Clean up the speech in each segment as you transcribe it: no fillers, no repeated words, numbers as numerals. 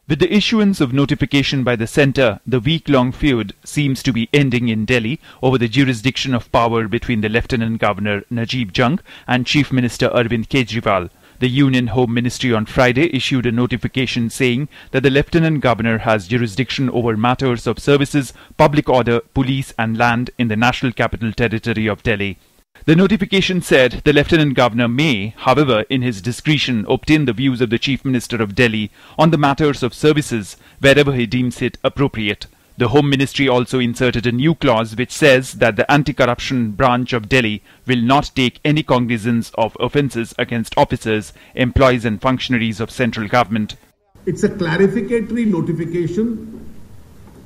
With the issuance of notification by the centre, the week-long feud seems to be ending in Delhi over the jurisdiction of power between the Lieutenant Governor Najib Jung and Chief Minister Arvind Kejriwal. The Union Home Ministry on Friday issued a notification saying that the Lieutenant Governor has jurisdiction over matters of services, public order, police and land in the National Capital Territory of Delhi. The notification said the Lieutenant Governor may, however, in his discretion, obtain the views of the Chief Minister of Delhi on the matters of services wherever he deems it appropriate. The Home Ministry also inserted a new clause which says that the anti-corruption branch of Delhi will not take any cognizance of offences against officers, employees and functionaries of central government. It's a clarificatory notification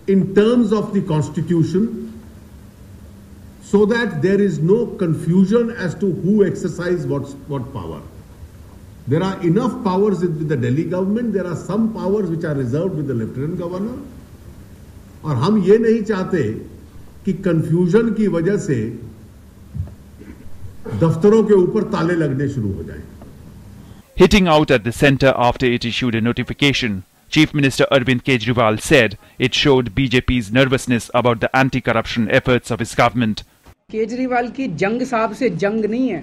in terms of the Constitution, so that there is no confusion as to who exercises what power. There are enough powers with the Delhi government. There are some powers which are reserved with the Lieutenant Governor. और हम ये नहीं चाहते कि confusion की वजह से दफ्तरों के ऊपर ताले लगने शुरू हो जाएं. Hitting out at the centre after it issued a notification, Chief Minister Arvind Kejriwal said it showed BJP's nervousness about the anti-corruption efforts of his government. Kejriwal की जंग साहब से जंग नहीं है,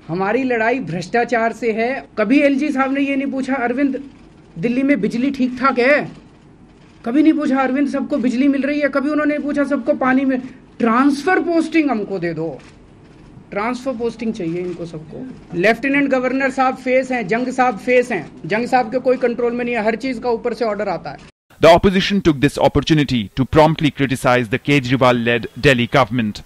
हमारी लड़ाई भ्रष्टाचार से है. कभी एलजी साहब ने ये नहीं पूछा अरविंद दिल्ली में बिजली ठीक ठाक है, कभी नहीं पूछा अरविंद सबको बिजली मिल रही है, कभी उन्होंने पूछा सबको पानी में. ट्रांसफर पोस्टिंग हमको दे दो, ट्रांसफर पोस्टिंग चाहिए इनको सबको. लेफ्टिनेंट गवर्नर साहब फेस हैं, जंग साहब फेस हैं. जंग साहब के कोई कंट्रोल में नहीं है, हर चीज का ऊपर से ऑर्डर आता है. The opposition took this opportunity to promptly criticize the Kejriwal-led Delhi government.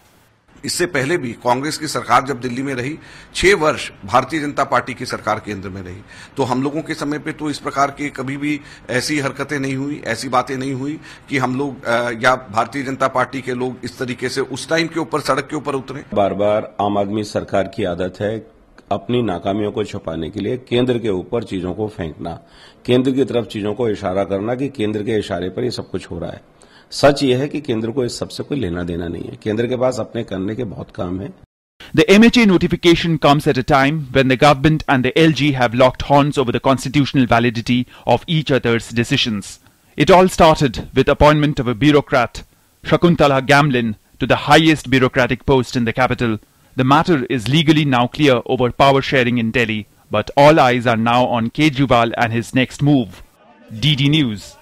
इससे पहले भी कांग्रेस की सरकार जब दिल्ली में रही, 6 वर्ष भारतीय जनता पार्टी की सरकार केंद्र में रही, तो हम लोगों के समय पे तो इस प्रकार के कभी भी ऐसी हरकतें नहीं हुई, ऐसी बातें नहीं हुई कि हम लोग या भारतीय जनता पार्टी के लोग इस तरीके से उस टाइम के ऊपर सड़क के ऊपर उतरे. बार बार आम आदमी सरकार की आदत है अपनी नाकामियों को छुपाने के लिए केंद्र के ऊपर चीजों को फेंकना, केंद्र की तरफ चीजों को इशारा करना कि केंद्र के इशारे पर ये सब कुछ हो रहा है. सच ये है कि केंद्र को इस सबसे कोई लेना देना नहीं है. केंद्र के पास अपने करने के बहुत काम है. The MHA notification comes at a time when the government and the LG have locked horns over the constitutional validity of each other's decisions. It all started with appointment of a bureaucrat, Shakuntala Gamlin, to the highest bureaucratic post in the capital. The matter is legally now clear over power sharing in Delhi, but all eyes are now on Kejriwal and his next move. DD News.